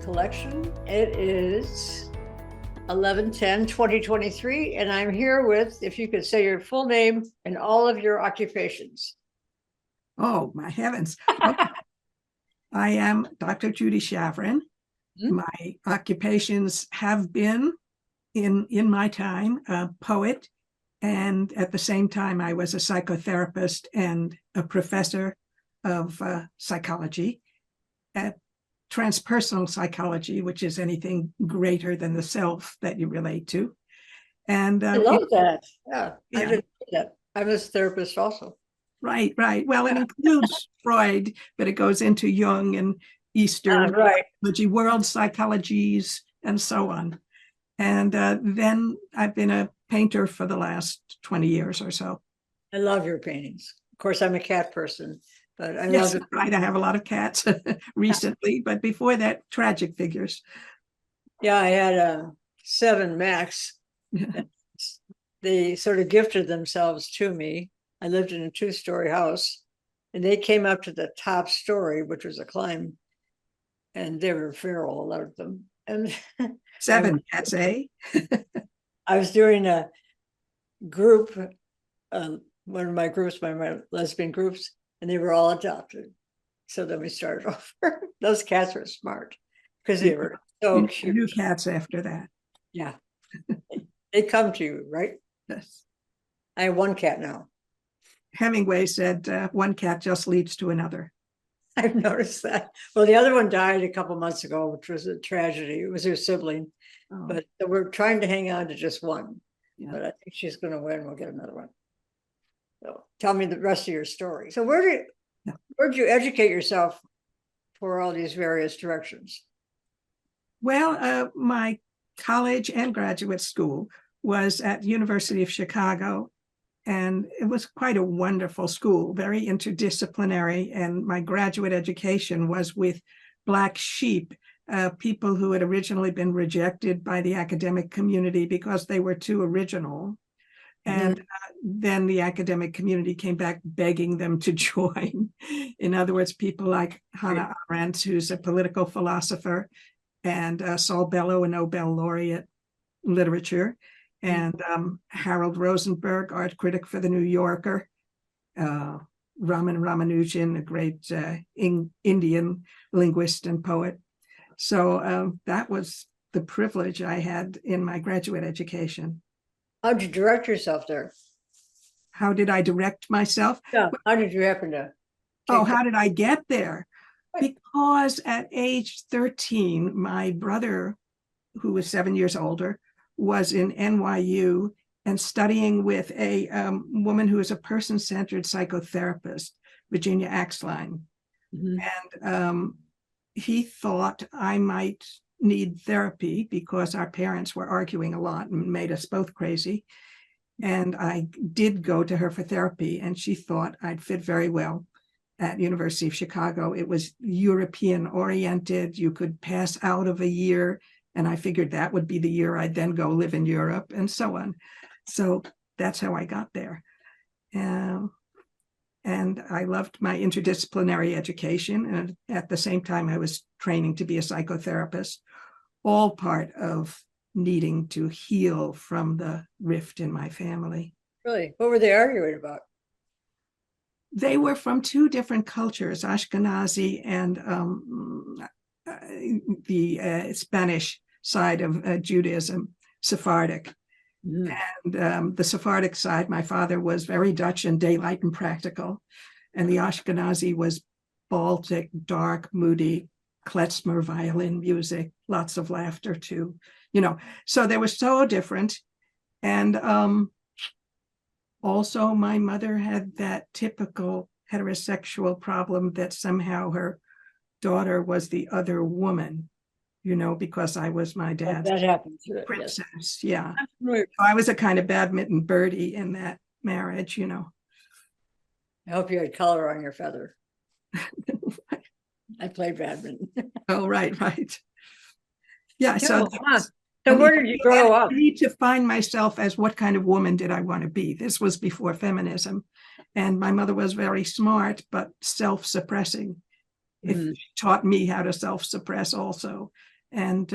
collection. It is 11/10/2023, and I'm here with, if you could say your full name and all of your occupations. Oh, my heavens. Okay. I am Dr. Judy Schavrien. My occupations have been, in my time, a poet, and at the same time, I was a psychotherapist and a professor of psychology at Transpersonal psychology, which is anything greater than the self that you relate to. And I love that. Yeah, I Yeah. did that. I'm a therapist also. Right. Well, it includes Freud, but it goes into Jung and Eastern Right. psychology, world psychologies, and so on. And then I've been a painter for the last 20 years or so. I love your paintings. Of course, I'm a cat person, but I Yes, love it. right. I have a lot of cats recently, but before that, tragic figures. Yeah, I had 7 Max. They sort of gifted themselves to me. I lived in a 2-story house, and they came up to the top story, which was a climb, and they were feral, a lot of them. And 7 cats, eh? I was doing a group, one of my groups, my lesbian groups, and they were all adopted. So then we started over. Those cats were smart because they were so cute. New cats after that. Yeah. They come to you, right? Yes. I have 1 cat now. Hemingway said, one cat just leads to another. I've noticed that. Well, the other one died a couple months ago, which was a tragedy. It was her sibling, but we're trying to hang on to just one. Yeah. But I think she's going to win. We'll get another one. So tell me the rest of your story. So where did you educate yourself for all these various directions? Well, my college and graduate school was at University of Chicago, and it was quite a wonderful school, very interdisciplinary. And my graduate education was with Black sheep, people who had originally been rejected by the academic community because they were too original. And then the academic community came back begging them to join. In other words, people like Hannah Arendt, who's a political philosopher, and Saul Bellow, a Nobel laureate in literature, and Harold Rosenberg, art critic for the New Yorker, Raman Ramanujan, a great Indian linguist and poet. So that was the privilege I had in my graduate education. How did you direct yourself there? How did I direct myself? Yeah. How did you happen to? How did I get there? Because at age 13, my brother, who was 7 years older, was in NYU and studying with a woman who is a person-centered psychotherapist, Virginia Axline. And he thought I might need therapy because our parents were arguing a lot and made us both crazy. And I did go to her for therapy, and she thought I'd fit very well at University of Chicago. It was European oriented. You could pass out of a year, and I figured that would be the year I'd then go live in Europe, and so on. So that's how I got there. And I loved my interdisciplinary education. And at the same time, I was training to be a psychotherapist, all part of needing to heal from the rift in my family. Really? What were they arguing about? They were from 2 different cultures, Ashkenazi and the Spanish side of Judaism, Sephardic. And the Sephardic side, my father was very Dutch and daylight and practical. And the Ashkenazi was Baltic, dark, moody, klezmer violin music, lots of laughter too. So they were so different. And also my mother had that typical heterosexual problem that somehow her daughter was the other woman. Because I was my dad's princess. Yes. Yeah. I was a kind of badminton birdie in that marriage, I hope you had color on your feather. I played badminton. Oh, right. Yeah. So where did you grow up? I need to find myself as what kind of woman did I want to be? This was before feminism. And my mother was very smart, but self-suppressing. It taught me how to self-suppress also. And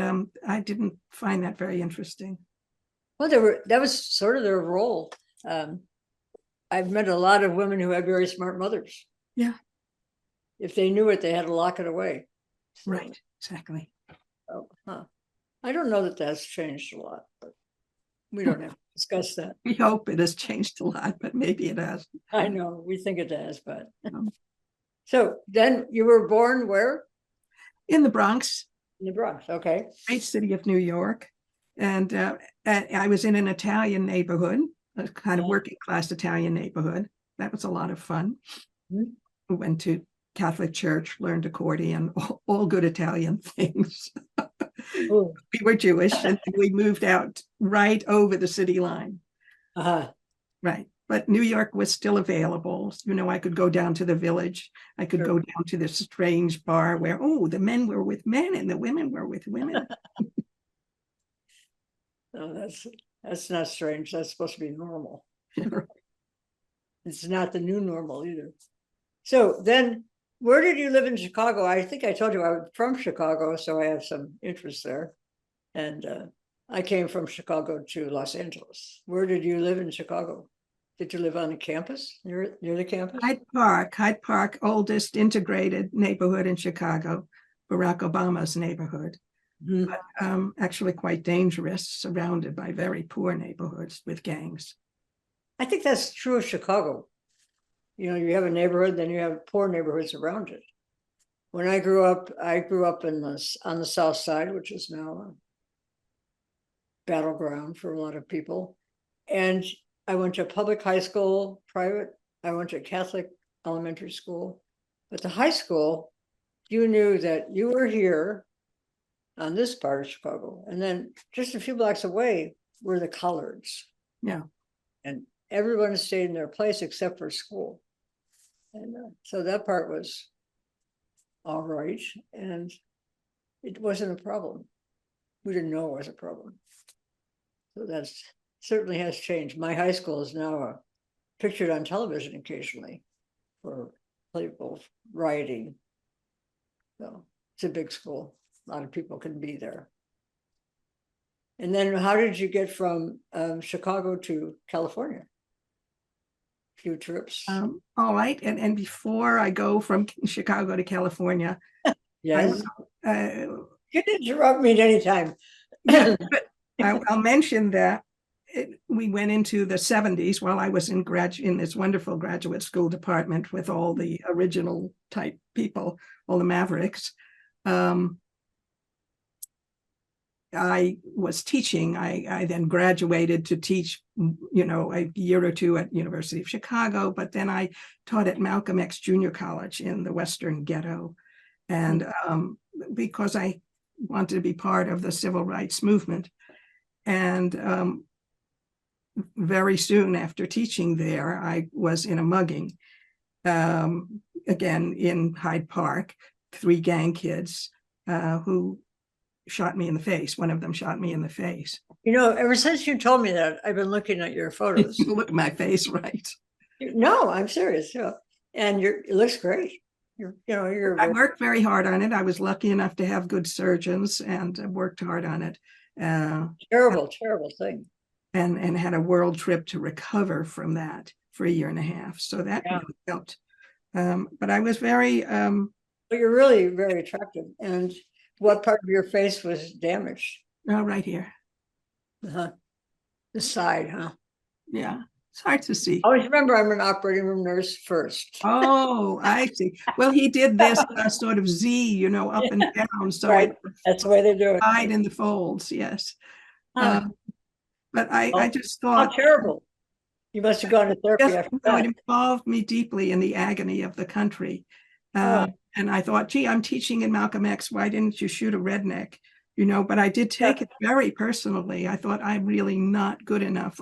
I didn't find that very interesting. Well, that was sort of their role. I've met a lot of women who had very smart mothers. Yeah. If they knew it, they had to lock it away. So, right, exactly. Oh, I don't know that that's changed a lot, but we don't have to discuss that. We hope it has changed a lot, but maybe it has. I know, we think it has, but. So then you were born where? In the Bronx. In the Bronx, okay. Great city of New York. And I was in an Italian neighborhood, a kind of working class Italian neighborhood. That was a lot of fun. We went to Catholic church, learned accordion, all good Italian things. We were Jewish and we moved out right over the city line. Right. But New York was still available. You know, I could go down to the Village. I could go down to this strange bar where, the men were with men and the women were with women. No, that's not strange. That's supposed to be normal. It's not the new normal either. So then, where did you live in Chicago? I think I told you I was from Chicago, so I have some interest there. And I came from Chicago to Los Angeles. Where did you live in Chicago? Did you live on the campus, near the campus? Hyde Park, oldest integrated neighborhood in Chicago, Barack Obama's neighborhood. But actually quite dangerous, surrounded by very poor neighborhoods with gangs. I think that's true of Chicago. You know, you have a neighborhood, then you have poor neighborhoods around it. When I grew up on the South Side, which is now a battleground for a lot of people. And I went to public high school, private. I went to Catholic elementary school. But the high school, you knew that you were here on this part of Chicago. And then just a few blocks away were the collards. Yeah. And everyone stayed in their place except for school. And so that part was all right. And it wasn't a problem. We didn't know it was a problem. So that's certainly has changed. My high school is now pictured on television occasionally for playful rioting. So it's a big school. A lot of people can be there. And then how did you get from Chicago to California? A few trips. All right. And before I go from Chicago to California, yes. You can interrupt me at any time. Yeah, but I'll mention that we went into the 70s while I was in this wonderful graduate school department with all the original type people, all the mavericks. I was teaching. I then graduated to teach, a year or two at University of Chicago, but then I taught at Malcolm X Junior College in the Western Ghetto. And because I wanted to be part of the civil rights movement. And very soon after teaching there, I was in a mugging, again in Hyde Park, 3 gang kids who shot me in the face. One of them shot me in the face. You know, ever since you told me that, I've been looking at your photos. Look at my face, right? No, I'm serious. Yeah. And it looks great. I worked very hard on it. I was lucky enough to have good surgeons and worked hard on it. Terrible thing. And had a world trip to recover from that for 1.5 years. So that really helped. But I was very... But you're really very attractive. And what part of your face was damaged? Oh, right here. The side, huh? Yeah, it's hard to see. Always remember, I'm an operating room nurse first. Oh, I see. Well, he did this sort of Z, up and down. So right. That's the way they do it. Hide in the folds, yes. But I just thought... How terrible. You must have gone to therapy after that. It involved me deeply in the agony of the country. And I thought, gee, I'm teaching in Malcolm X. Why didn't you shoot a redneck? But I did take it very personally. I thought I'm really not good enough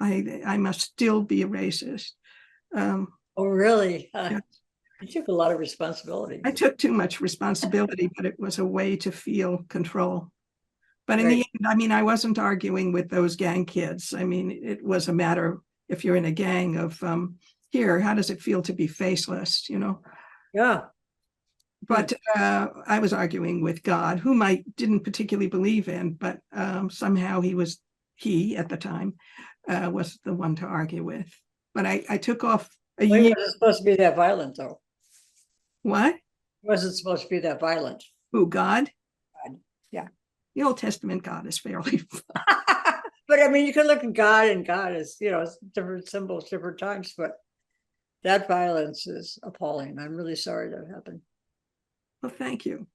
I must still be a racist. Oh, really? Yeah. You took a lot of responsibility. I took too much responsibility, but it was a way to feel control. But in the end, I wasn't arguing with those gang kids. It was a matter, if you're in a gang, of how does it feel to be faceless, Yeah. But I was arguing with God, whom I didn't particularly believe in, but somehow he at the time was the one to argue with. But I took off a Well, he year. wasn't supposed to be that violent, though. What? He wasn't supposed to be that violent. Who, God? God. Yeah. The Old Testament God is fairly. But I mean, you can look at God, and God is, different symbols, different times, but that violence is appalling. I'm really sorry that happened. Well, thank you.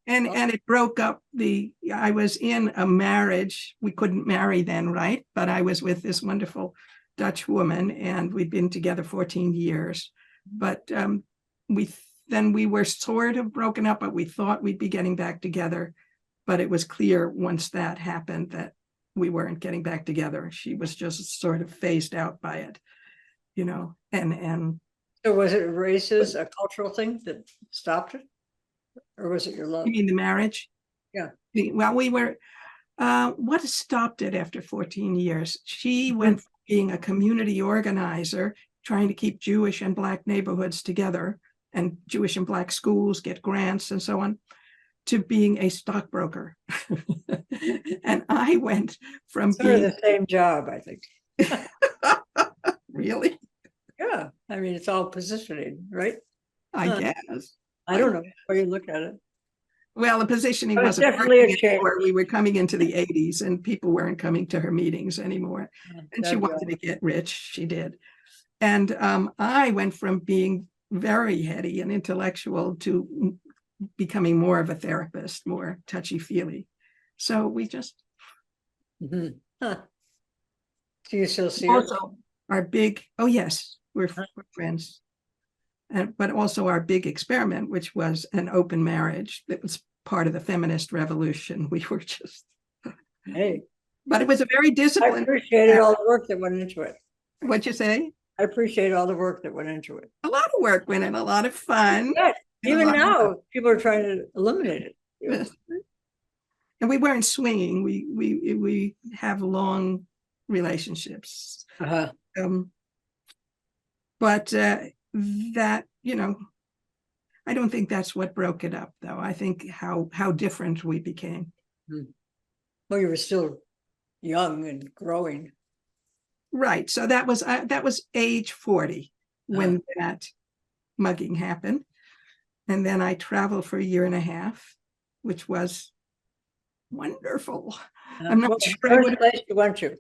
And it broke up I was in a marriage. We couldn't marry then, right? But I was with this wonderful Dutch woman, and we'd been together 14 years. But we were sort of broken up, but we thought we'd be getting back together. But it was clear once that happened that we weren't getting back together. She was just sort of phased out by it, and So was it races, a cultural thing that stopped it? Or was it your love? you mean the marriage? Yeah. Well, we were, what stopped it after 14 years? She went from being a community organizer, trying to keep Jewish and Black neighborhoods together, and Jewish and Black schools get grants and so on, to being a stockbroker. And I went from Sort of the same job, I think. Really? Yeah. I mean, it's all positioning, right? I guess. I don't know where you look at it. Well, the positioning But it's wasn't definitely a working change. anymore. We were coming into the 80s and people weren't coming to her meetings anymore. And she wanted to get rich. She did. And I went from being very heady and intellectual to becoming more of a therapist, more touchy-feely. So we just Do you still see her? also our big, oh yes, we're friends. But also our big experiment, which was an open marriage that was part of the feminist revolution. We were just, Hey, but it was a very I disciplined. appreciated all the work that went into it. What'd you say? I appreciate all the work that went into it. A lot of work went in, a lot of fun. Yeah, even lot now, people are trying to eliminate it. And we weren't swinging. We have long relationships. But that, I don't think that's what broke it up, though. I think how different we became. Well, you were still young and growing. Right. So that was age 40 when that mugging happened. And then I traveled for a year and a half, which was wonderful. I'm not sure I would. Place you went to?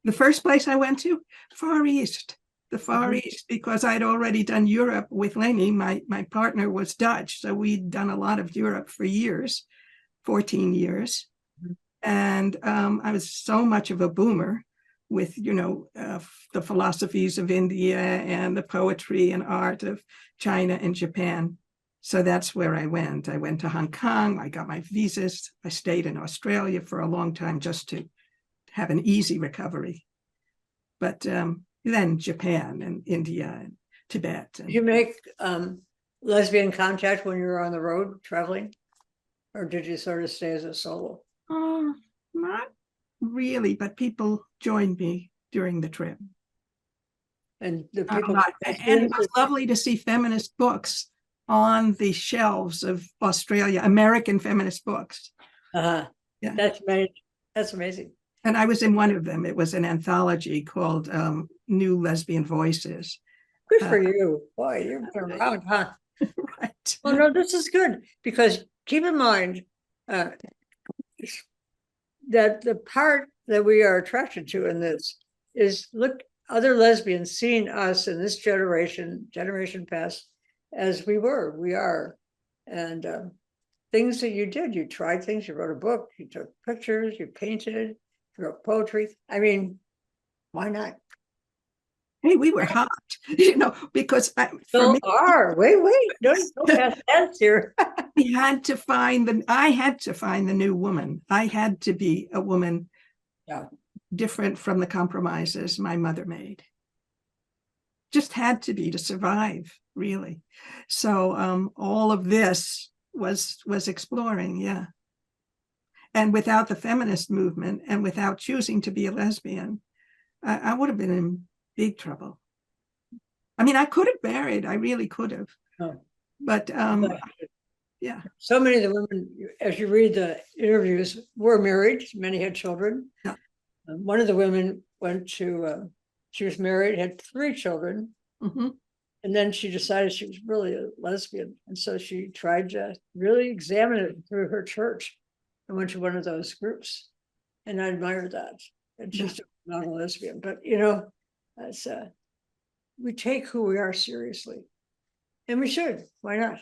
The first place I went to, Far East. The Far East, because I'd already done Europe with Lenny. My partner was Dutch, so we'd done a lot of Europe for years, 14 years. And I was so much of a boomer with, the philosophies of India and the poetry and art of China and Japan. So that's where I went. I went to Hong Kong. I got my visas. I stayed in Australia for a long time just to have an easy recovery. But then Japan and India and Tibet. Did you make lesbian contact when you were on the road traveling? Or did you sort of stay as a solo? Not really, but people joined me during the trip. And the people, and it was lovely to see feminist books on the shelves of Australia, American feminist books. Yeah. That's amazing. That's amazing. And I was in one of them. It was an anthology called New Lesbian Voices. Good for you. Boy, you've been around, huh? Right. Well, no, this is good, because keep in mind that the part that we are attracted to in this is, look, other lesbians seeing us in this generation past, as we are. And things that you did, you tried things, you wrote a book, you took pictures, you painted, you wrote poetry. I mean, why not? Hey, we were hot, because wait, don't pass that here. I had to find the new woman. I had to be a woman different from the compromises my mother made. Just had to be to survive, really. So all of this was exploring, yeah. And without the feminist movement and without choosing to be a lesbian, I would have been in big trouble. I mean, I could have married. I really could have. But But yeah. so many of the women, as you read the interviews, were married. Many had children. Yeah. One of the women went to, she was married, had 3 children. Mm-hmm. And then she decided she was really a lesbian. And so she tried to really examine it through her church and went to one of those groups. And I admire that. And she's not a lesbian, but that's we take who we are seriously. And we should. Why not?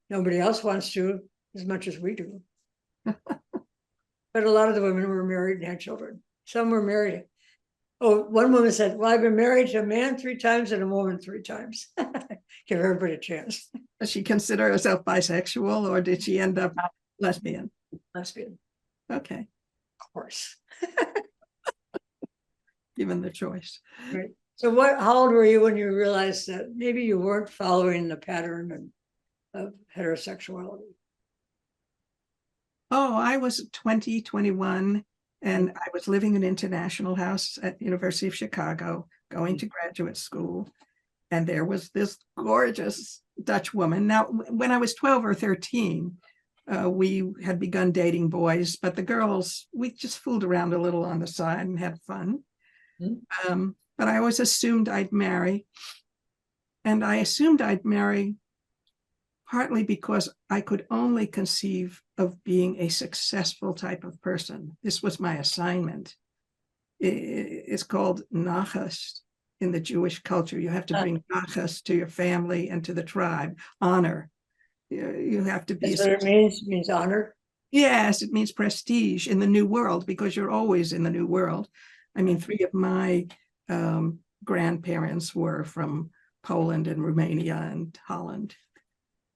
Nobody else wants to as much as we do. But a lot of the women were married and had children. Some were married. Oh, one woman said, well, I've been married to a man 3 times and a woman 3 times. Give everybody a chance. Does she consider herself bisexual, or did she end up lesbian? Lesbian. Okay. Of course. Given the choice. Right. So how old were you when you realized that maybe you weren't following the pattern of heterosexuality? Oh, I was 20, 21, and I was living in International House at University of Chicago, going to graduate school. And there was this gorgeous Dutch woman. Now, when I was 12 or 13, we had begun dating boys, but the girls, we just fooled around a little on the side and had fun. Mm-hmm. But I always assumed I'd marry. And I assumed I'd marry partly because I could only conceive of being a successful type of person. This was my assignment. It's called nachas in the Jewish culture. You have to bring nachas to your family and to the tribe, honor. You have to be. That's what it means? It means honor? Yes, it means prestige in the new world, because you're always in the new world. I mean, 3 of my grandparents were from Poland and Romania and Holland.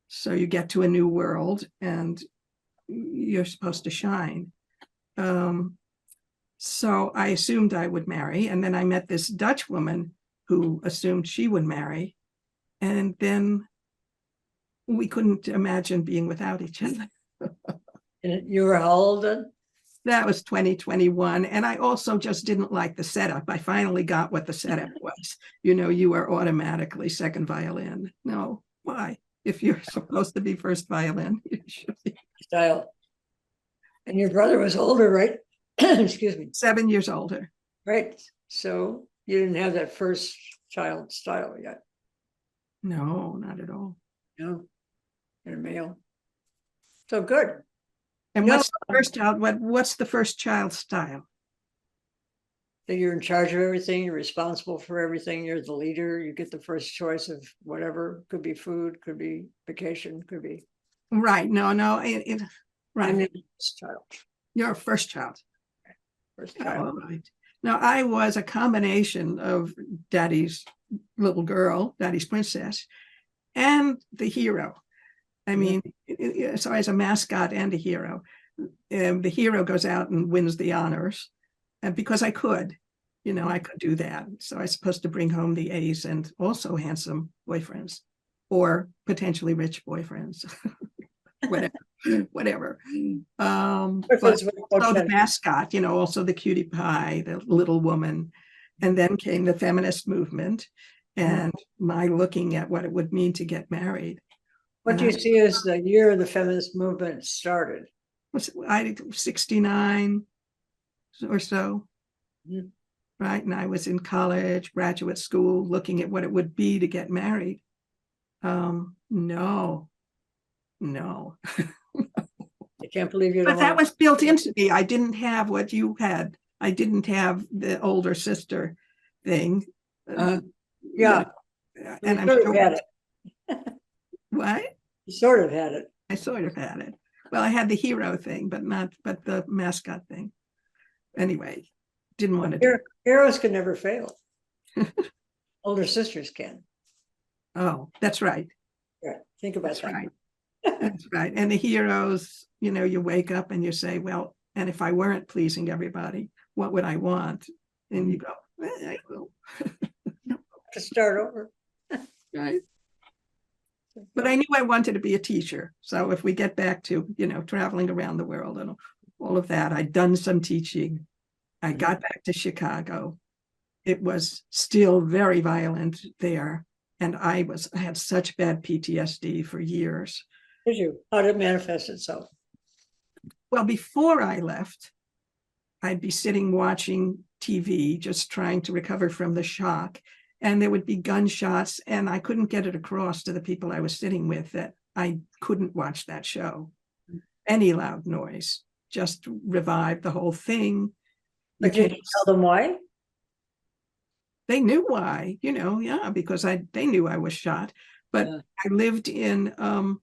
So you get to a new world and you're supposed to shine. So I assumed I would marry. And then I met this Dutch woman who assumed she would marry. And then we couldn't imagine being without each other. And you were how old then? That was 2021. And I also just didn't like the setup. I finally got what the setup was. You are automatically second violin. No, why? If you're supposed to be first violin, you should be. Style. And your brother was older, right? Excuse me. 7 years older. Right. So you didn't have that first child style yet. No, not at all. No. And a male. So good. And what's the first child? What's the first child style? That you're in charge of everything, you're responsible for everything, you're the leader, you get the first choice of whatever, could be food, could be vacation, could be. Right. No, right. First child. You're a first child. First child. Oh, right. Now, I was a combination of Daddy's little girl, Daddy's princess, and the hero. I mean, so I was a mascot and a hero. The hero goes out and wins the honors. And because I could, I could do that. So I was supposed to bring home the A's and also handsome boyfriends, or potentially rich boyfriends, whatever. But so the mascot, also the cutie pie, the little woman. And then came the feminist movement and my looking at what it would mean to get married. What do you see as the year the feminist movement started? I 69 or so, right? And I was in college, graduate school, looking at what it would be to get married. No. I can't believe you don't. But that was built into me. I didn't have what you had. I didn't have the older sister thing. Yeah. And I'm sure had it. What? You sort of had it. I sort of had it. Well, I had the hero thing, but the mascot thing. Anyway, didn't want to. Heroes can never fail. Older sisters can. Oh, that's right. Yeah, think about that. Right. That's right. And the heroes, you wake up and you say, well, and if I weren't pleasing everybody, what would I want? And you go, I will. To start over. Right. But I knew I wanted to be a teacher. So if we get back to, traveling around the world and all of that, I'd done some teaching. I got back to Chicago. It was still very violent there. And I had such bad PTSD for years. Did you? How did it manifest itself? Well, before I left, I'd be sitting watching TV, just trying to recover from the shock. And there would be gunshots, and I couldn't get it across to the people I was sitting with that I couldn't watch that show. Any loud noise just revived the whole thing. But did you tell them why? They knew why, yeah, because they knew I was shot. But I lived in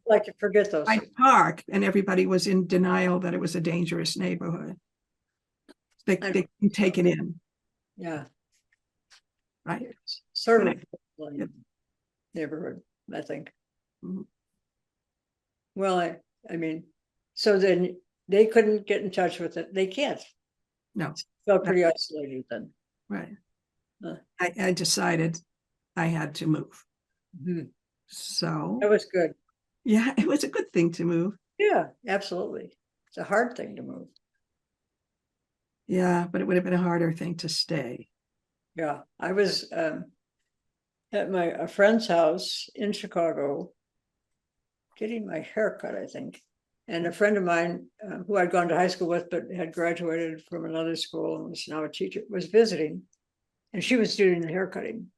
like to forget those Hyde Park, and everybody was in denial that it was a dangerous neighborhood. They couldn't take it in. Yeah. Right. Sort of neighborhood, I think. Mm-hmm. Well, I mean, so then they couldn't get in touch with it. They can't. No. Felt pretty isolated then. Right. I decided I had to move. Mm-hmm. So that was good. Yeah, it was a good thing to move. Yeah, absolutely. It's a hard thing to move. Yeah, but it would have been a harder thing to stay. Yeah, I was at a friend's house in Chicago getting my hair cut, I think. And a friend of mine who I'd gone to high school with, but had graduated from another school and was now a teacher, was visiting. And she was doing the hair cutting.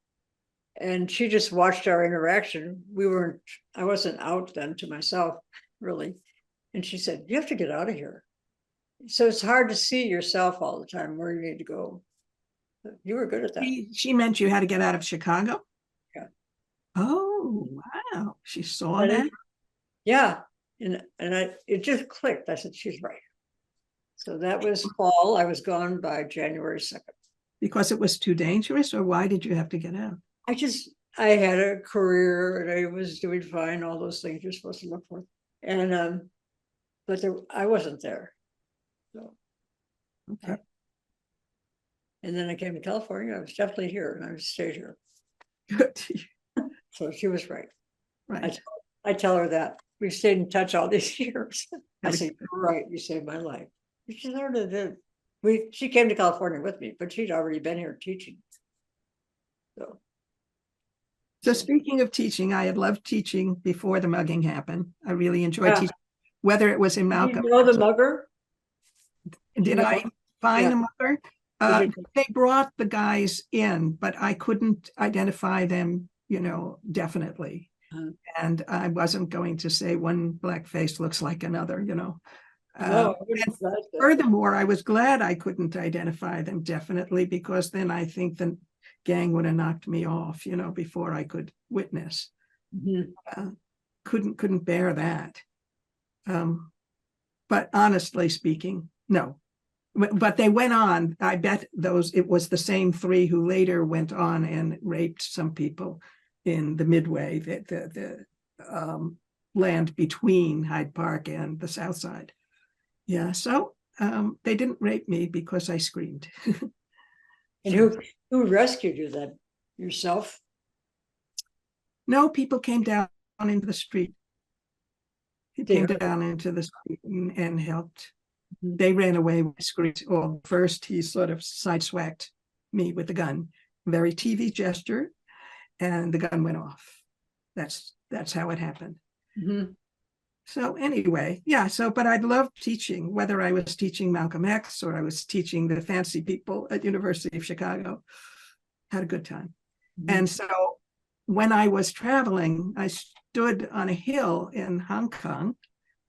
And she just watched our interaction. I wasn't out then to myself, really. And she said, you have to get out of here. So it's hard to see yourself all the time where you need to go. You were good at that. She meant you had to get out of Chicago? Yeah. Oh, wow. She saw that? Yeah. And it just clicked. I said, she's right. So that was fall. I was gone by January 2nd. Because it was too dangerous, or why did you have to get out? I had a career and I was doing fine, all those things you're supposed to look for. And but I wasn't there. So okay. And then I came to California. I was definitely here and I stayed here. Good. So she was right. Right. I tell her that. We've stayed in touch all these years. I say, you're right, you saved my life. She sort of did. She came to California with me, but she'd already been here teaching. So speaking of teaching, I had loved teaching before the mugging happened. I really enjoyed teaching, whether it was in Malcolm. Did you know the mugger? Did I find the mugger? They brought the guys in, but I couldn't identify them, definitely. And I wasn't going to say one black face looks like another, No, furthermore, I was glad I couldn't identify them definitely, because then I think the gang would have knocked me off, before I could witness. Mm-hmm. Couldn't bear that. But honestly speaking, no. But they went on. I bet it was the same three who later went on and raped some people in the Midway, the land between Hyde Park and the South Side. Yeah, so they didn't rape me because I screamed. And who rescued you then? Yourself? No, people came down into the street. Came down into the street and helped. Mm-hmm. They ran away with screams. Well, first he sort of sideswacked me with the gun, very TV gesture, and the gun went off. That's how it happened. Mm-hmm. So anyway, yeah, but I loved teaching, whether I was teaching Malcolm X or I was teaching the fancy people at University of Chicago. Had a good time. Mm-hmm. And so when I was traveling, I stood on a hill in Hong Kong.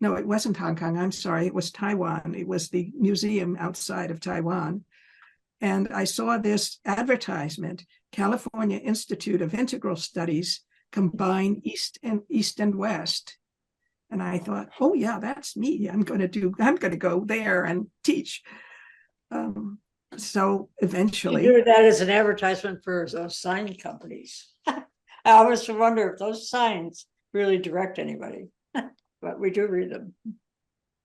No, it wasn't Hong Kong. I'm sorry. It was Taiwan. It was the museum outside of Taiwan. And I saw this advertisement, California Institute of Integral Studies, combine East and West. And I thought, oh yeah, that's me. I'm going to go there and teach. So eventually, you do that as an advertisement for those sign companies. I always wonder if those signs really direct anybody, but we do read them.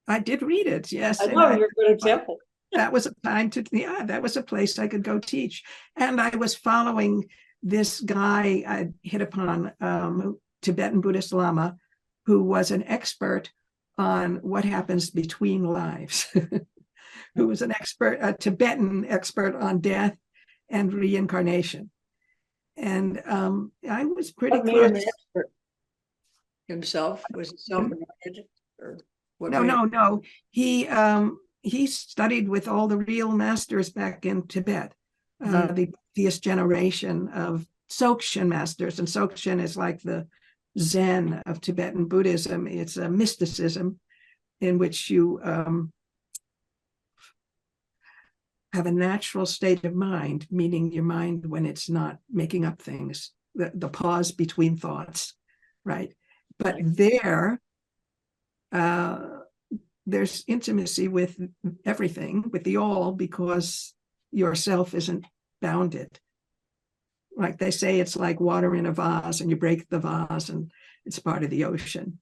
I did read it. Yes. I know, you're a good example. That was a time that was a place I could go teach. And I was following this guy I hit upon, Tibetan Buddhist Lama, who was an expert on what happens between lives, who was a Tibetan expert on death and reincarnation. And I was pretty What made him close. an expert himself? Was it self-anointed or what No, made no, no. He studied with all the real masters back in Tibet, the previous generation of Dzogchen masters. And Dzogchen is like the Zen of Tibetan Buddhism. It's a mysticism in which you have a natural state of mind, meaning your mind when it's not making up things, the pause between thoughts, right? But there's intimacy with everything, with the all, because yourself isn't bounded. Like they say, it's like water in a vase, and you break the vase and it's part of the ocean.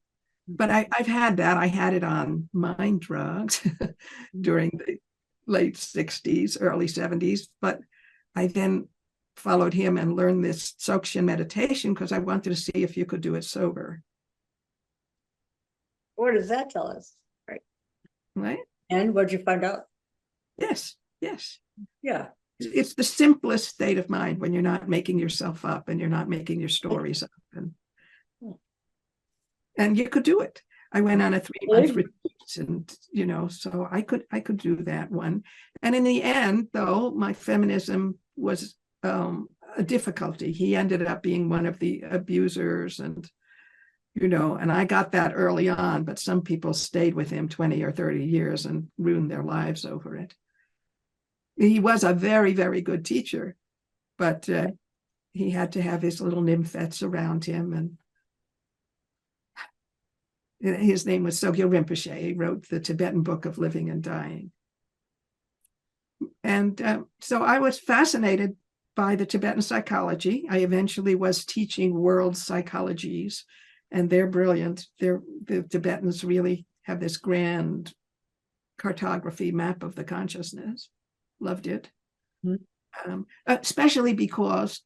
But I've had that. I had it on mind drugs during the late 60s, early 70s. But I then followed him and learned this Dzogchen meditation because I wanted to see if you could do it sober. What does that tell us? Right? And what'd you find out? Yes, yes. Yeah. It's the simplest state of mind when you're not making yourself up and you're not making your stories up. And you could do it. I went on a 3-month retreat, and so I could do that one. And in the end, though, my feminism was a difficulty. He ended up being one of the abusers, and I got that early on, but some people stayed with him 20 or 30 years and ruined their lives over it. He was a very, very good teacher, but he had to have his little nymphets around him, and his name was Sogyal Rinpoche. He wrote the Tibetan Book of Living and Dying. And so I was fascinated by the Tibetan psychology. I eventually was teaching world psychologies, and they're brilliant. The Tibetans really have this grand cartography map of the consciousness. Loved it. Especially because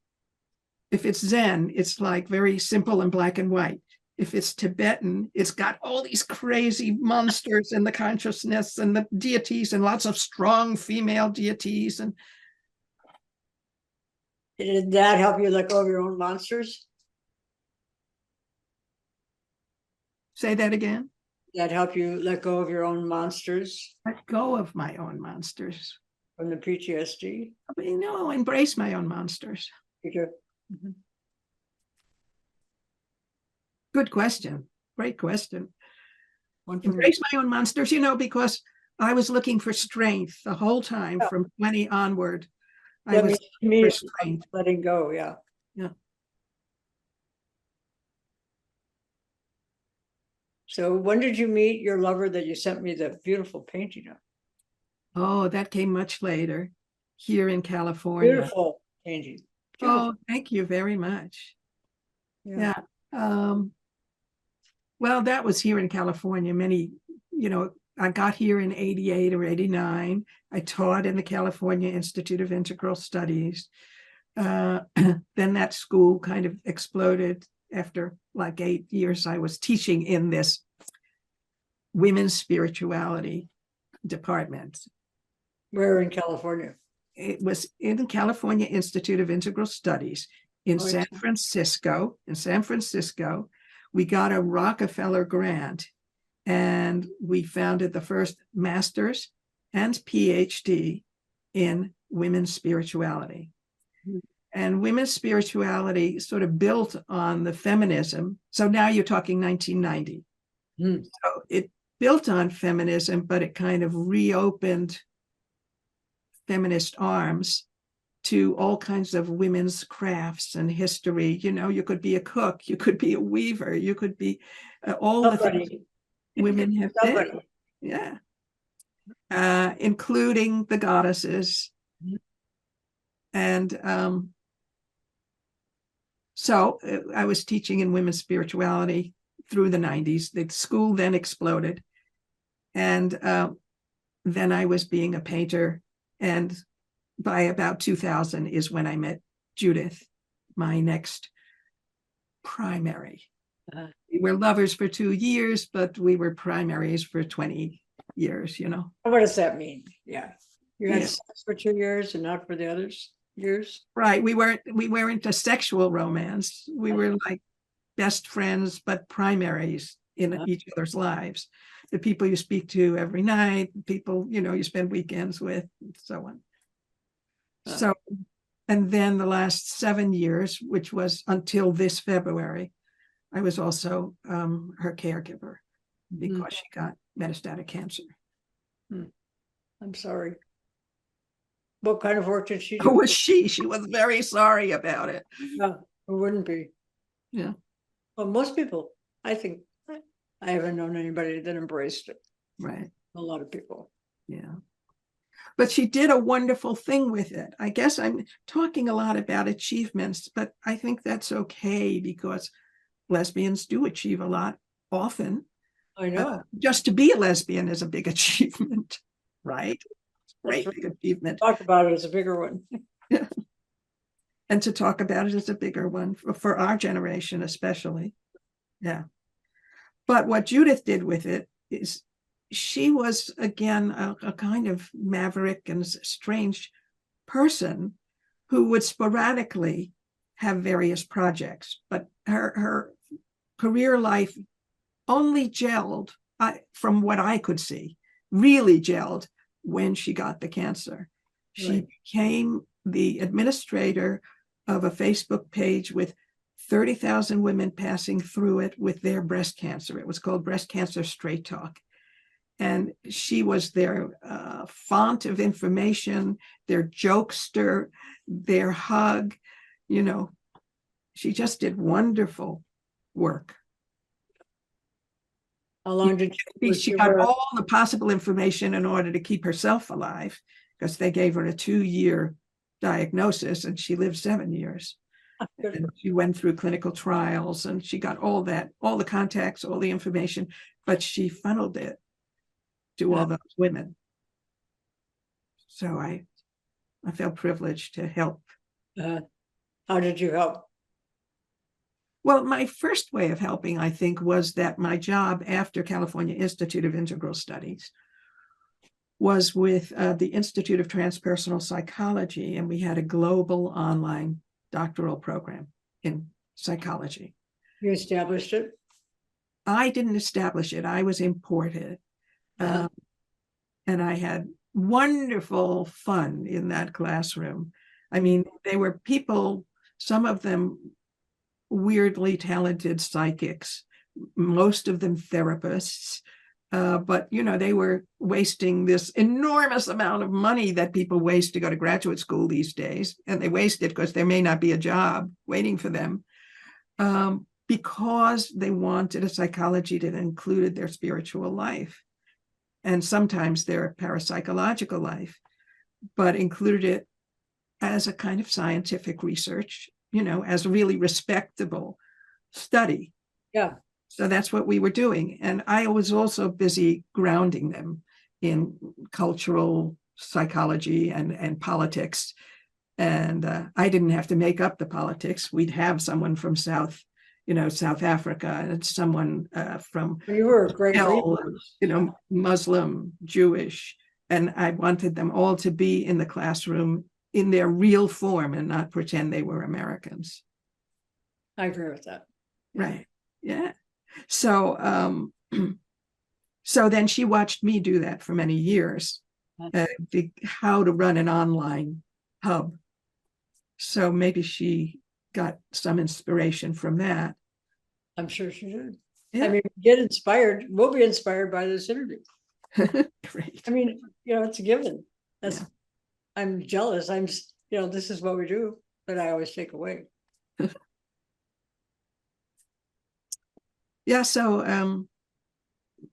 if it's Zen, it's like very simple and black and white. If it's Tibetan, it's got all these crazy monsters in the consciousness and the deities and lots of strong female deities. And did that help you let go of your own monsters? Say that again. Did that help you let go of your own monsters? Let go of my own monsters. From the PTSD? Embrace my own monsters. Mm-hmm. Good question. Great question. Embrace my own monsters, because I was looking for strength the whole time from 20 onward. I was looking for strength. Letting go, yeah. Yeah. So when did you meet your lover that you sent me the beautiful painting of? Oh, that came much later, here in California. Beautiful painting. Beautiful. Oh, thank you very much. Yeah. Well, that was here in California. I got here in 88 or 89. I taught in the California Institute of Integral Studies. Then that school kind of exploded. After like 8 years, I was teaching in this women's spirituality department. Where in California? It was in the California Institute of Integral Studies in San Francisco. In San Francisco, we got a Rockefeller grant, and we founded the first master's and PhD in women's spirituality. And women's spirituality sort of built on the feminism. So now you're talking 1990. So it built on feminism, but it kind of reopened feminist arms to all kinds of women's crafts and history. You could be a cook, you could be a weaver, you could be all the things women have been. Yeah. Including the goddesses. And so I was teaching in women's spirituality through the 90s. The school then exploded. And then I was being a painter. And by about 2000 is when I met Judith, my next primary. We were lovers for 2 years, but we were primaries for 20 years, What does that mean? Yeah. You had sex for 2 years and not for the others? years? Right. We weren't a sexual romance. We were like best friends, but primaries in each other's lives. The people you speak to every night, people, you spend weekends with, and so on. So, and then the last 7 years, which was until this February, I was also her caregiver because she got metastatic cancer. I'm sorry. What kind of work did she do? Who was she? She was very sorry about it. Yeah, who wouldn't be? Yeah. Well, most people, I think, I haven't known anybody that embraced it. Right. A lot of people. Yeah. But she did a wonderful thing with it. I guess I'm talking a lot about achievements, but I think that's okay because lesbians do achieve a lot often. I know. Just to be a lesbian is a big achievement, right? Great big achievement. Talk about it as a bigger one. Yeah. And to talk about it is a bigger one for our generation, especially. Yeah. But what Judith did with it is she was, again, a kind of maverick and strange person who would sporadically have various projects, but her career life only gelled, from what I could see, really gelled when she got the cancer. She became the administrator of a Facebook page with 30,000 women passing through it with their breast cancer. It was called Breast Cancer Straight Talk. And she was their font of information, their jokester, their hug. She just did wonderful work. How long did she got all the possible information in order to keep herself alive, because they gave her a 2-year diagnosis and she lived 7 years. And she went through clinical trials and she got all that, all the contacts, all the information, but she funneled it to all those women. So I felt privileged to help. How did you help? Well, my first way of helping, I think, was that my job after California Institute of Integral Studies was with the Institute of Transpersonal Psychology, and we had a global online doctoral program in psychology. You established it? I didn't establish it. I was imported. And I had wonderful fun in that classroom. I mean, they were people, some of them weirdly talented psychics, most of them therapists, but they were wasting this enormous amount of money that people waste to go to graduate school these days, and they waste it because there may not be a job waiting for them, because they wanted a psychology that included their spiritual life and sometimes their parapsychological life, but included it as a kind of scientific research, as a really respectable study. Yeah. So that's what we were doing. And I was also busy grounding them in cultural psychology and politics. And I didn't have to make up the politics. We'd have someone from South Africa, and someone from You were a great resource. Muslim, Jewish. And I wanted them all to be in the classroom in their real form and not pretend they were Americans. I agree with that. Right. Yeah. So so then she watched me do that for many years, how to run an online hub. So maybe she got some inspiration from that. I'm sure she did. Yeah. I mean, get inspired. We'll be inspired by this interview. Great. I mean, it's a given. I'm jealous. This is what we do, but I always take away. Yeah. So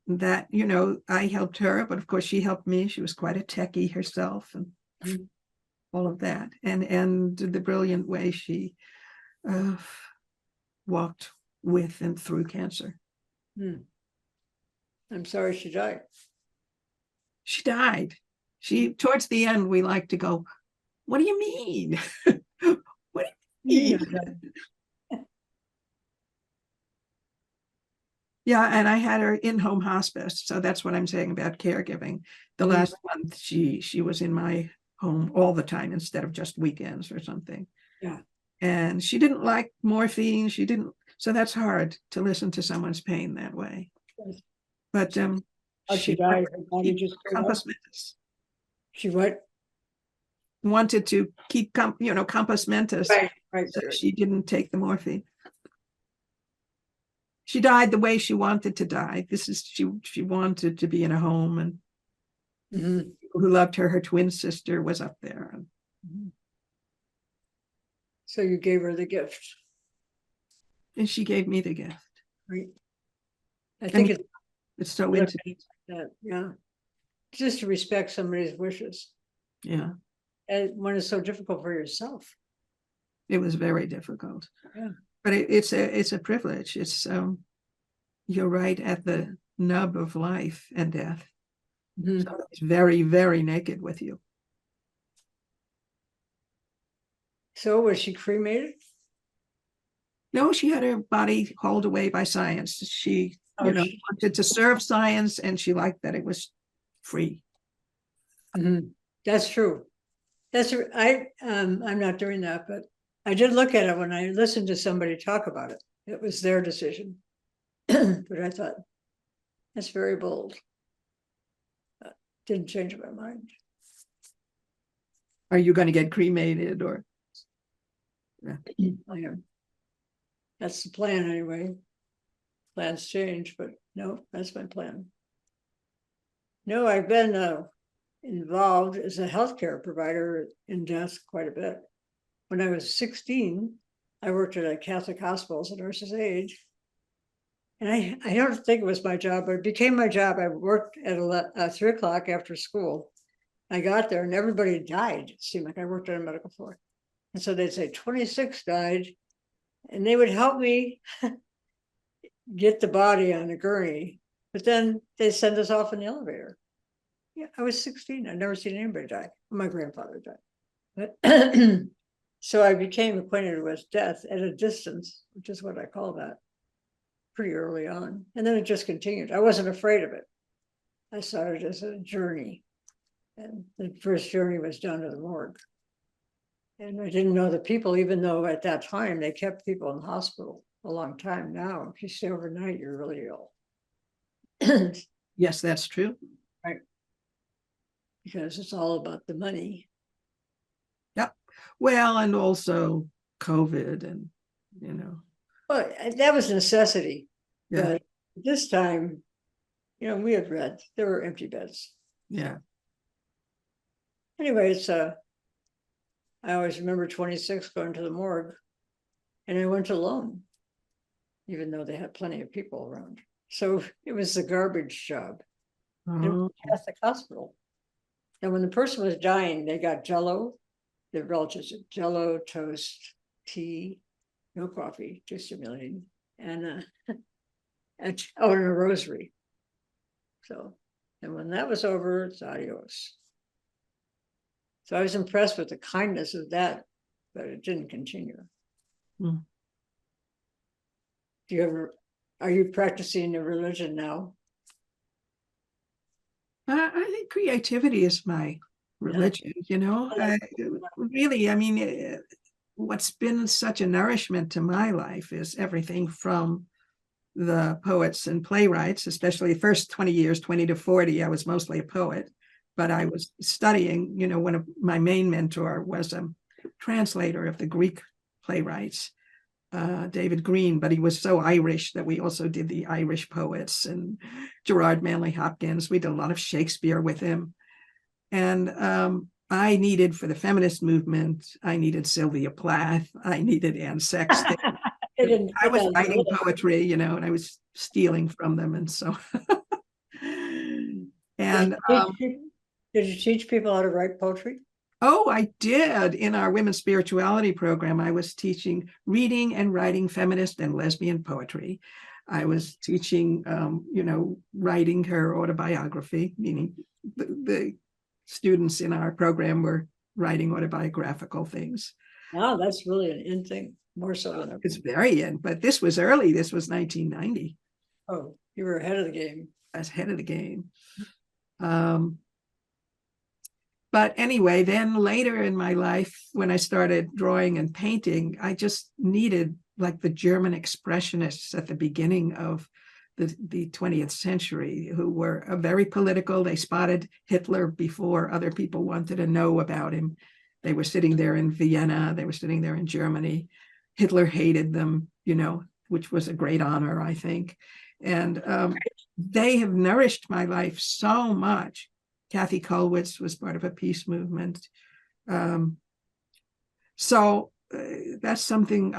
that, I helped her, but of course she helped me. She was quite a techie herself and all of that. And the brilliant way she walked with and through cancer. I'm sorry she died. She died. Towards the end, we like to go, what do you mean? What do you mean? Yeah, and I had her in-home hospice. So that's what I'm saying about caregiving. The last month she was in my home all the time instead of just weekends or something. Yeah. And she didn't like morphine. So that's hard to listen to someone's pain that way. Yes. But She died, her body just gave up. compass mentis. She what? Wanted to keep compass mentis. Right. So she didn't take the morphine. She died the way she wanted to die. She wanted to be in a home, and people who loved her twin sister was up there. So you gave her the gift. And she gave me the gift. Right. I think it's so intimate. That, yeah. Just to respect somebody's wishes. Yeah. And when it's so difficult for yourself. It was very difficult. Yeah. But it's a privilege. It's you're right at the nub of life and death. So it's very, very naked with you. So was she cremated? No, she had her body hauled away by science. She wanted to serve science, and she liked that it was free. That's true. I'm not doing that, but I did look at it when I listened to somebody talk about it. It was their decision. But I thought, that's very bold. Didn't change my mind. Are you going to get cremated or? Yeah. I am. That's the plan anyway. Plans change, but no, that's my plan. No, I've been involved as a healthcare provider in death quite a bit. When I was 16, I worked at a Catholic hospital as a nurse's aide. And I don't think it was my job, but it became my job. I worked at 3 o'clock after school. I got there and everybody died. It seemed like I worked on a medical floor. And so they'd say 26 died. And they would help me get the body on a gurney. But then they send us off in the elevator. Yeah, I was 16. I'd never seen anybody die. My grandfather died. But so I became acquainted with death at a distance, which is what I call that, pretty early on. And then it just continued. I wasn't afraid of it. I saw it as a journey. And the first journey was down to the morgue. And I didn't know the people, even though at that time they kept people in the hospital a long time. Now, if you stay overnight, you're really ill. Yes, that's true. Right. Because it's all about the money. Yep. Well, and also COVID and, Well, that was necessity. Yeah. But this time, we had read, there were empty beds. Yeah. Anyway, I always remember 26 going to the morgue, and I went alone, even though they had plenty of people around. So it was the garbage job. It was a Catholic hospital. And when the person was dying, they got Jello, the relatives of Jello, toast, tea, no coffee, too stimulating, and a rosary. So, and when that was over, it's adios. So I was impressed with the kindness of that, but it didn't continue. Are you practicing a religion now? I think creativity is my religion, really, I mean, what's been such a nourishment to my life is everything from the poets and playwrights, especially the first 20 years, 20 to 40, I was mostly a poet, but I was studying, one of my main mentor was a translator of the Greek playwrights, David Green, but he was so Irish that we also did the Irish poets and Gerard Manley Hopkins. We did a lot of Shakespeare with him. And I needed, for the feminist movement, I needed Sylvia Plath, I needed Anne Sexton. I was writing poetry, and I was stealing from them. And so, and did you teach people how to write poetry? Oh, I did. In our women's spirituality program, I was teaching reading and writing feminist and lesbian poetry. I was teaching, writing her autobiography, meaning the students in our program were writing autobiographical things. Wow, that's really an in thing, more so than ever. It's very in, but this was early. This was 1990. Oh, you were ahead of the game. I was ahead of the game. But anyway, then later in my life, when I started drawing and painting, I just needed like the German expressionists at the beginning of the 20th century, who were very political. They spotted Hitler before other people wanted to know about him. They were sitting there in Vienna, they were sitting there in Germany. Hitler hated them, which was a great honor, I think. And they have nourished my life so much. Kathy Kollwitz was part of a peace movement. So that's something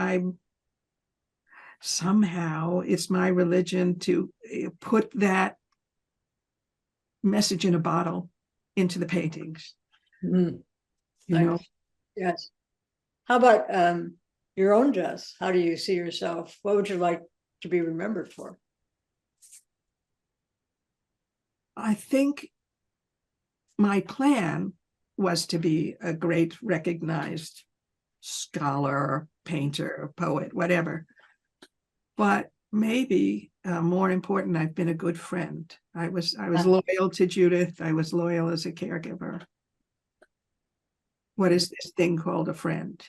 somehow it's my religion to put that message in a bottle into the paintings. Mm. Yes. How about your own death? How do you see yourself? What would you like to be remembered for? I think my plan was to be a great recognized scholar, painter, poet, whatever. But maybe more important, I've been a good friend. I was loyal to Judith. I was loyal as a caregiver. What is this thing called a friend?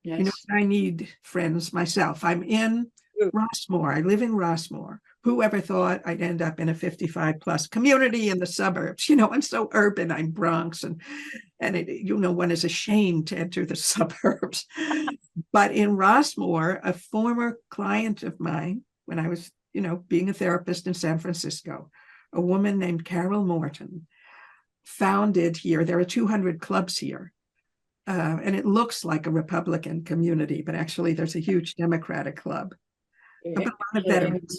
Yes. I need friends myself. I'm in Rossmore. I live in Rossmore. Whoever thought I'd end up in a 55 plus community in the suburbs? I'm so urban. I'm Bronx, and one is ashamed to enter the suburbs. But in Rossmore, a former client of mine, when I was, being a therapist in San Francisco, a woman named Carol Morton, founded here. There are 200 clubs here. And it looks like a Republican community, but actually there's a huge Democratic club. A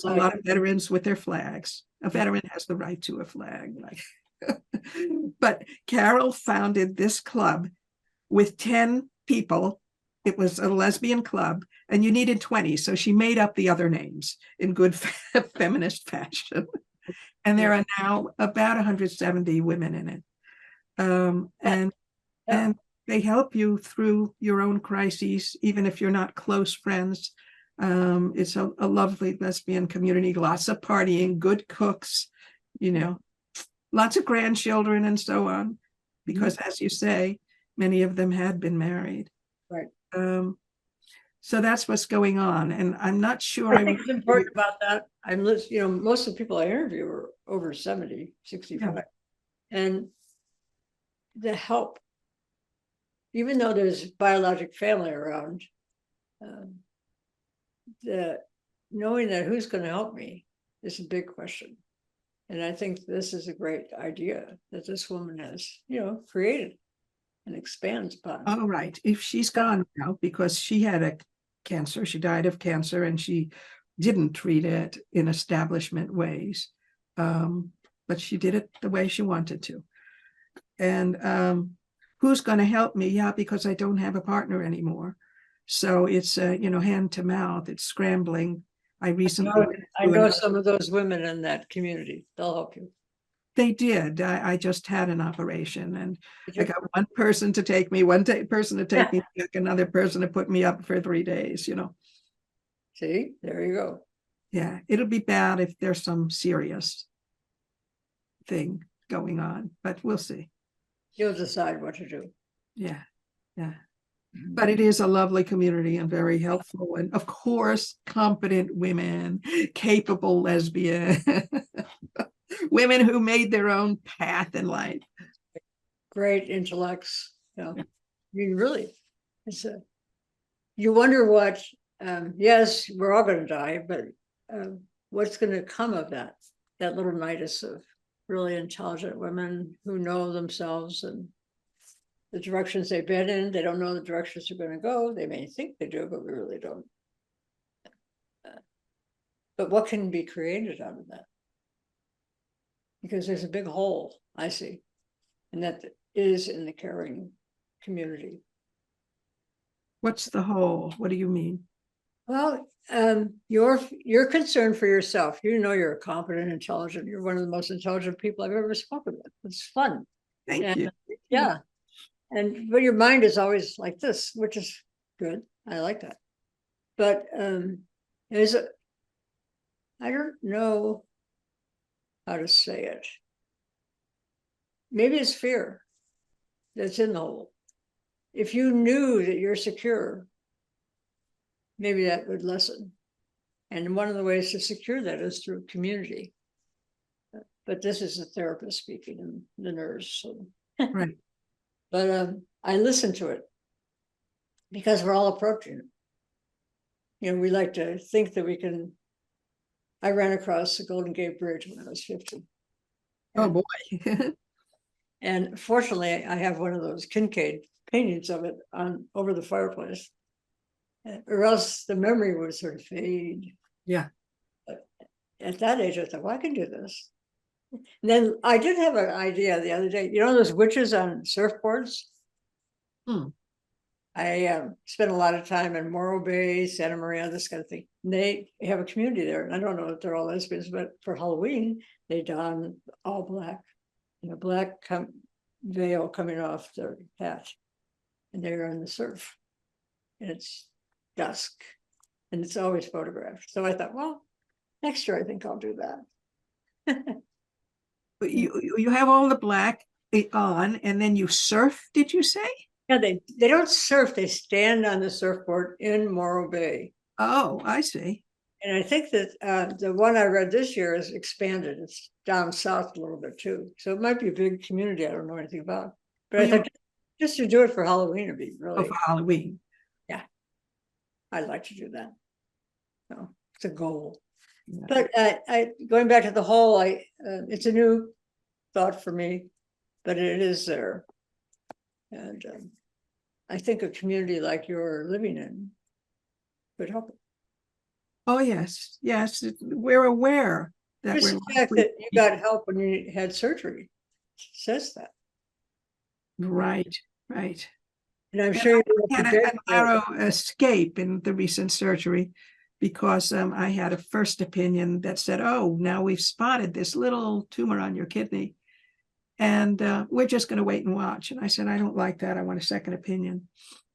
lot of veterans with their flags. A veteran has the right to a flag. But Carol founded this club with 10 people. It was a lesbian club, and you needed 20. So she made up the other names in good feminist fashion. And there are now about 170 women in it. And they help you through your own crises, even if you're not close friends. It's a lovely lesbian community, lots of partying, good cooks, lots of grandchildren and so on, because as you say, many of them had been married. Right. So that's what's going on. And I'm not sure. I think it's important about that. Most of the people I interview are over 70, 65. Yeah. And the help, even though there's biologic family around, knowing that who's going to help me is a big question. And I think this is a great idea that this woman has, created and expands upon. Oh, right. If she's gone now, because she had a cancer, she died of cancer, and she didn't treat it in establishment ways. But she did it the way she wanted to. And who's going to help me? Yeah, because I don't have a partner anymore. So it's, hand to mouth, it's scrambling. I know some of those women in that community. They'll help you. They did. I just had an operation, and I got one person to take me, person to take me back, another person to put me up for 3 days, See, there you go. Yeah, it'll be bad if there's some serious thing going on, but we'll see. You'll decide what to do. Yeah. But it is a lovely community and very helpful. And of course, competent women, capable lesbian, women who made their own path in life. Great intellects. Really, you wonder what, yes, we're all going to die, but what's going to come of that little nidus of really intelligent women who know themselves and the directions they've been in. They don't know the directions they're going to go. They may think they do, but we really don't. But what can be created out of that? Because there's a big hole, I see, and that is in the caring community. What's the hole? What do you mean? Well, you're concerned for yourself. You're a competent, intelligent. You're one of the most intelligent people I've ever spoken with. It's fun. Thank you. Yeah. But your mind is always like this, which is good. I like that. But I don't know how to say it. Maybe it's fear. that's in the hole. If you knew that you're secure, maybe that would lessen. And one of the ways to secure that is through community. But this is the therapist speaking and the nurse. So. Right. But I listen to it because we're all approaching it. You know, we like to think that we can. I ran across the Golden Gate Bridge when I was 50. Oh boy. And fortunately, I have one of those Kincaid paintings of it on over the fireplace, or else the memory would sort of fade. Yeah. But at that age, I thought, well, I can do this. And then I did have an idea the other day. You know those witches on surfboards? I spent a lot of time in Morro Bay, Santa Maria, this kind of thing. And they have a community there. And I don't know if they're all lesbians, but for Halloween, they don all black, black veil coming off their hat. And they're on the surf. And it's dusk. And it's always photographed. So I thought, well, next year I think I'll do that. But you have all the black on, and then you surf, did you say? Yeah, they don't surf, they stand on the surfboard in Morro Bay. Oh, I see. And I think that the one I read this year is expanded. It's down south a little bit too. So it might be a big community I don't know anything about. But I thought just to do it for Halloween would be really. Oh, for Halloween. Yeah, I'd like to do that. So it's a goal. Yeah. But I going back to the whole, it's a new thought for me, but it is there. And I think a community like you're living in could help. Oh, yes. Yes. We're aware that Just the fact that you got help when you had surgery says that. Right, right. And I'm sure you had a narrow escape in the recent surgery because I had a first opinion that said, oh, now we've spotted this little tumor on your kidney. And we're just going to wait and watch. And I said, I don't like that. I want a second opinion.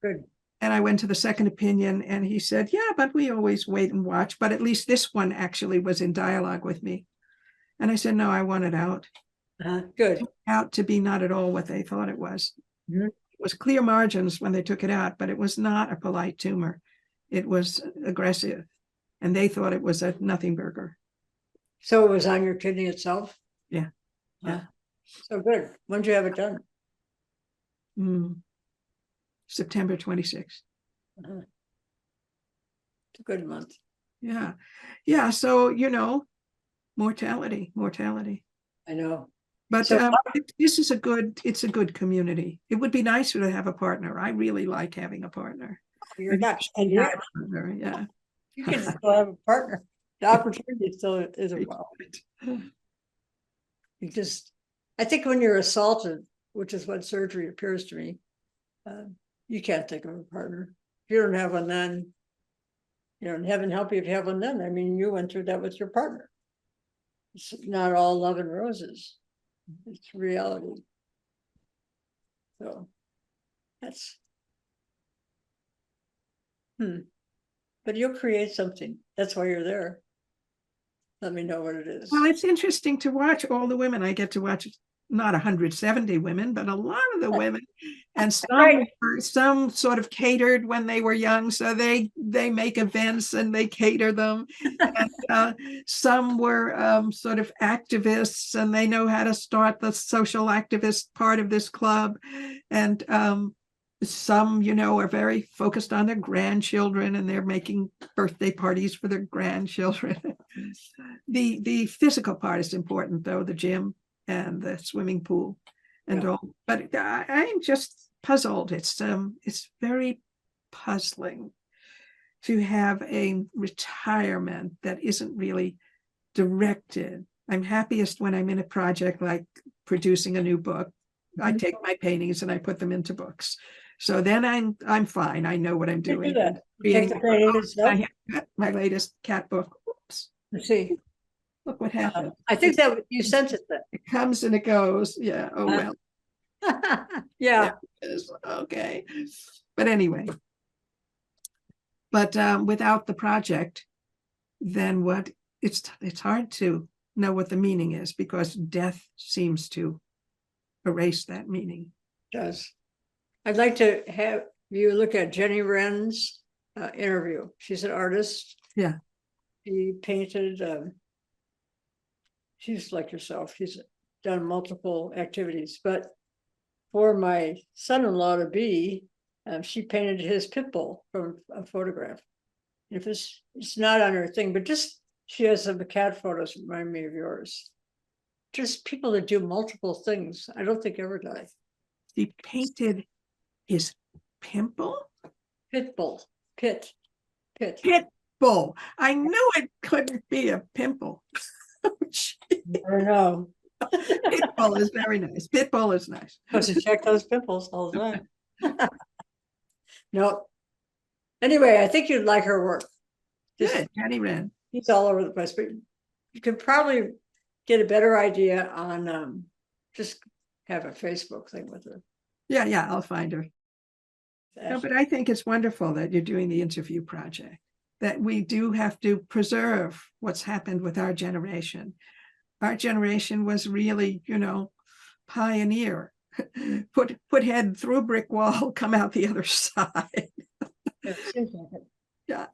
Good. And I went to the second opinion and he said, yeah, but we always wait and watch. But at least this one actually was in dialogue with me. And I said, no, I want it out. Good. Out to be not at all what they thought it was. Mm-hmm. It was clear margins when they took it out, but it was not a polite tumor. It was aggressive. And they thought it was a nothing burger. So it was on your kidney itself? Yeah. Yeah. So good. When did you have it done? September 26th. It's a good month. Yeah. Yeah. So, mortality. I know. But So, this is it's a good community. It would be nicer to have a partner. I really like having a partner. you're not. And Yeah. Yeah. You can still have a partner. The opportunity still is involved. I think when you're assaulted, which is what surgery appears to me, you can't think of a partner. If you don't have one then, and heaven help you if you have one then. I mean, you went through that with your partner. It's not all love and roses. It's reality. So that's but you'll create something. That's why you're there. Let me know what it is. Well, it's interesting to watch all the women. I get to watch not 170 women, but a lot of the women, and some sort of catered when they were young, so they make events and they cater them. And some were sort of activists, and they know how to start the social activist part of this club. And some, are very focused on their grandchildren, and they're making birthday parties for their grandchildren. The physical part is important, though, the gym and the swimming pool and all. But I'm just puzzled. It's very puzzling to have a retirement that isn't really directed. I'm happiest when I'm in a project like producing a new book. I take my paintings and I put them into books. So then I'm fine. I know what I'm doing. I have my latest cat book. Oops. Let's see. Look what happened. I think that you sent it then. It comes and it goes. Yeah. Oh, well. Yeah. Okay. But anyway. But without the project, then it's hard to know what the meaning is, because death seems to erase that meaning. does. I'd like to have you look at Jenny Wren's interview. She's an artist. Yeah. She painted, she's like yourself. She's done multiple activities, but for my son-in-law to be, she painted his pit bull from a photograph. If it's not on her thing, but just she has some cat photos that remind me of yours. Just people that do multiple things. I don't think ever die. He painted his pimple? Pit bull, pit. Pit bull. I knew it couldn't be a pimple. I don't know. Pit bull is very nice. Pit bull is nice. Supposed to check those pimples all the time. No. Anyway, I think you'd like her work. Good, Jenny Wren. He's all over the place, but you could probably get a better idea on just have a Facebook thing with her. Yeah, I'll find her. No, but I think it's wonderful that you're doing the interview project, that we do have to preserve what's happened with our generation. Our generation was really, pioneer. Put head through a brick wall, come out the other side. Yeah, seems like it. Yeah.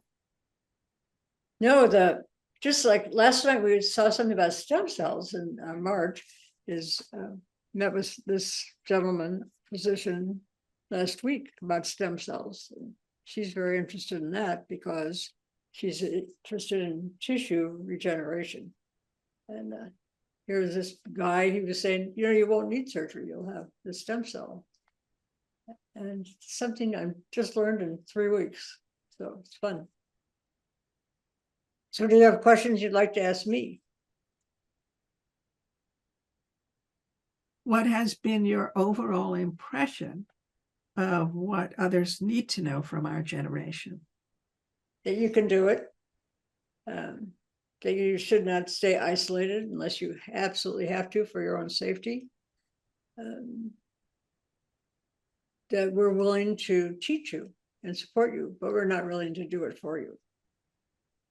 No, just like last night we saw something about stem cells in March. Met with this gentleman, physician, last week about stem cells. She's very interested in that because she's interested in tissue regeneration. And here's this guy, he was saying, you won't need surgery, you'll have the stem cell. And something I just learned in 3 weeks. So it's fun. So do you have questions you'd like to ask me? What has been your overall impression of what others need to know from our generation? That you can do it. That you should not stay isolated unless you absolutely have to for your own safety. That we're willing to teach you and support you, but we're not willing to do it for you.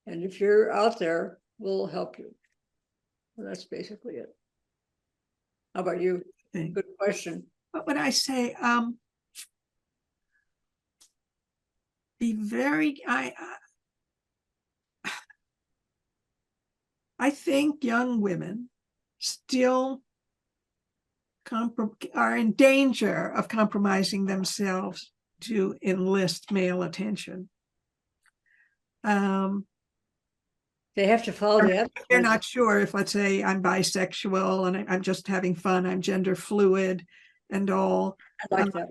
And if you're out there, we'll help you. Well, that's basically it. How about you? Good question. What would I say? I think young women still are in danger of compromising themselves to enlist male attention. They have to follow the. They're not sure if, let's say, I'm bisexual and I'm just having fun, I'm gender fluid and all. I like that.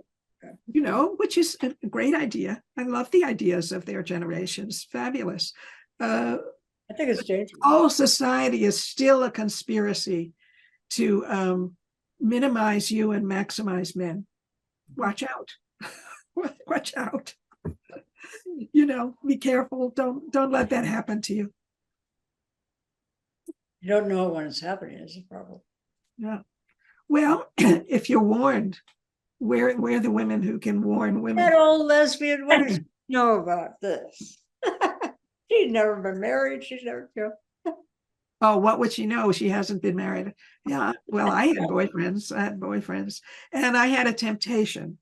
Which is a great idea. I love the ideas of their generations. Fabulous. I think it's dangerous. All society is still a conspiracy to minimize you and maximize men. Watch out. Watch out. Be careful. Don't let that happen to you. You don't know when it's happening is the problem. Yeah. Well, if you're warned, we're the women who can warn women. That old lesbian woman know about this. She's never been married. She's never. Oh, what would she know? She hasn't been married. Yeah. Well, I had boyfriends, and I had a temptation.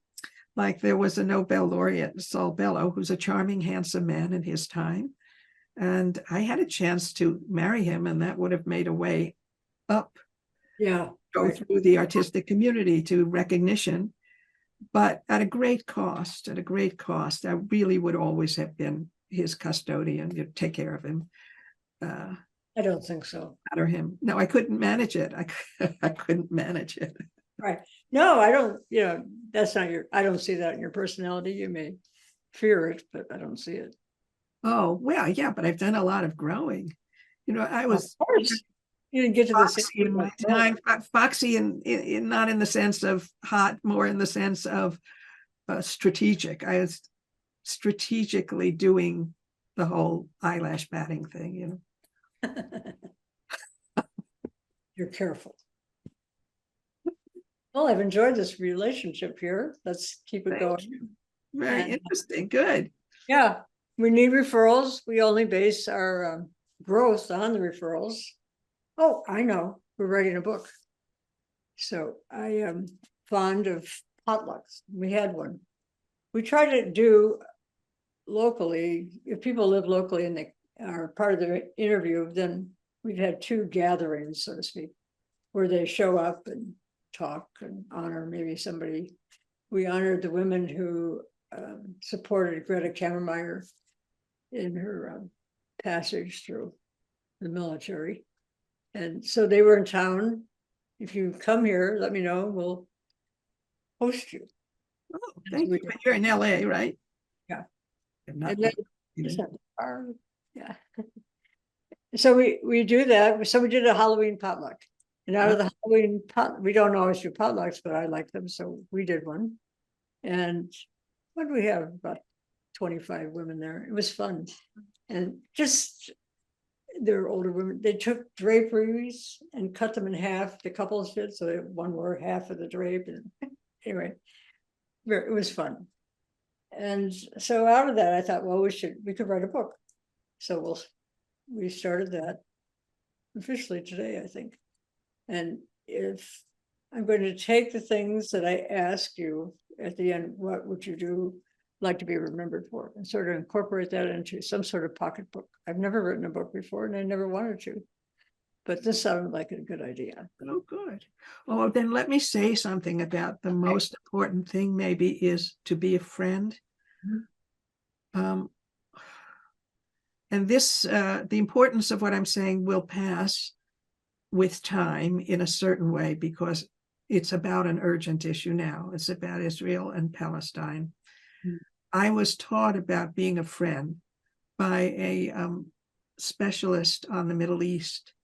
Like there was a Nobel laureate, Saul Bellow, who's a charming, handsome man in his time. And I had a chance to marry him, and that would have made a way up. Yeah. Go through the artistic community to recognition, but at a great cost. I really would always have been his custodian. You'd take care of him. I don't think so. Matter him. No, I couldn't manage it. I couldn't manage it. Right. No, I don't, that's not I don't see that in your personality. You may fear it, but I don't see it. Oh, well, yeah, but I've done a lot of growing. I was, of course, you didn't get to foxy in my time, foxy in not in the sense of hot, more in the sense of strategic. I was strategically doing the whole eyelash batting thing, You're careful. Well, I've enjoyed this relationship here. Let's keep it going. Very interesting. Good. Yeah. We need referrals. We only base our growth on the referrals. Oh, I know. We're writing a book. So I am fond of potlucks. We had one. We try to do locally, if people live locally and they are part of the interview, then we've had 2 gatherings, so to speak, where they show up and talk and honor maybe somebody. We honored the women who supported Greta Kammermeyer in her passage through the military. And so they were in town. If you come here, let me know, we'll host you. Oh, thank you. But you're in LA, right? Yeah. And not And then, either. yeah. So we do that. So we did a Halloween potluck. And out of the Halloween we don't always do potlucks, but I like them. So we did one. And what do we have? About 25 women there. It was fun. And just, they're older women. They took draperies and cut them in half. The couples did. So one wore half of the drape. And anyway, it was fun. And so out of that, I thought, well, we could write a book. So we started that officially today, I think. And if I'm going to take the things that I ask you at the end, what would you like to be remembered for, and sort of incorporate that into some sort of pocketbook. I've never written a book before and I never wanted to, but this sounded like a good idea. Oh, good. Oh, then let me say something about the most important thing maybe is to be a friend. And this, the importance of what I'm saying will pass with time in a certain way, because it's about an urgent issue now. It's about Israel and Palestine. I was taught about being a friend by a specialist on the Middle East,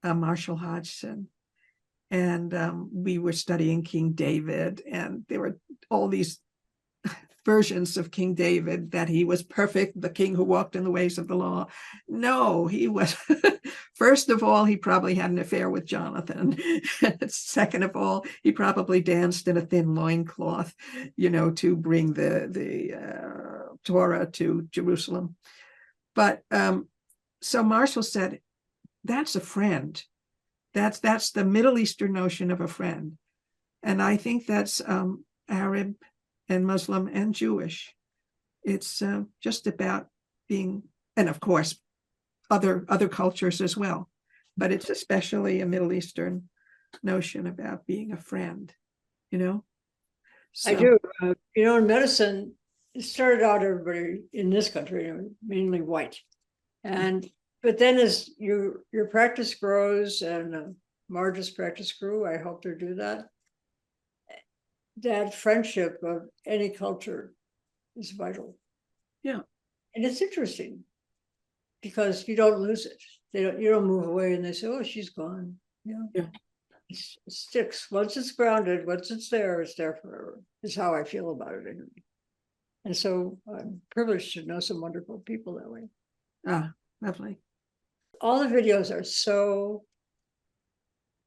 Marshall Hodgson. And we were studying King David, and there were all these versions of King David, that he was perfect, the king who walked in the ways of the law. No, he was, first of all, he probably had an affair with Jonathan. Second of all, he probably danced in a thin loincloth, to bring the Torah to Jerusalem. But so Marshall said, that's a friend. That's the Middle Eastern notion of a friend. And I think that's Arab and Muslim and Jewish. It's just about being, and of course, other cultures as well, but it's especially a Middle Eastern notion about being a friend, So, I do. In medicine, it started out everybody in this country, mainly white. But then as your practice grows, and Marge's practice grew, I hope to do that. That friendship of any culture is vital. Yeah. And it's interesting because you don't lose it. You don't move away and they say, oh, she's gone. Yeah. It sticks. Once it's grounded, once it's there forever, is how I feel about it anyway. And so I'm privileged to know some wonderful people that way. Ah, lovely. All the videos are so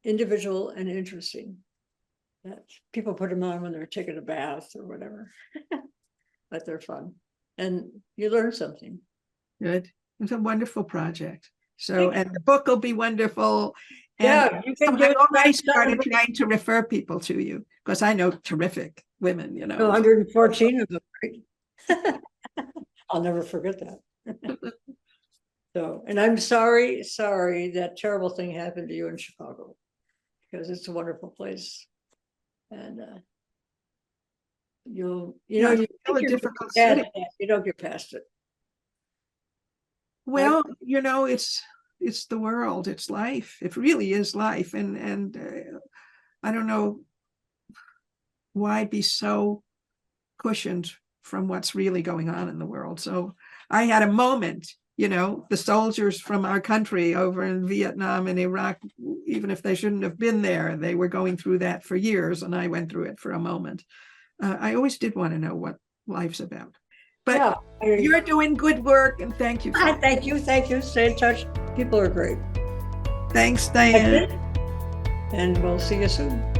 individual and interesting that people put them on when they're taking a bath or whatever, but they're fun and you learn something. Good. It's a wonderful project. So, and the book will be wonderful. And Yeah, you can I've already started trying to refer people to you, because I know terrific women, 114 of them, right? I'll never forget that. So, and I'm sorry that terrible thing happened to you in Chicago, because it's a wonderful place. And you still a difficult city. You don't get past it. Well, it's the world, it's life. It really is life. And I don't know why be so cushioned from what's really going on in the world. So I had a moment, the soldiers from our country over in Vietnam and Iraq, even if they shouldn't have been there, they were going through that for years, and I went through it for a moment. I always did want to know what life's about. But yeah, you're doing good work, and thank you. Thank you. Stay in touch. People are great. Thanks, Diane. And we'll see you soon.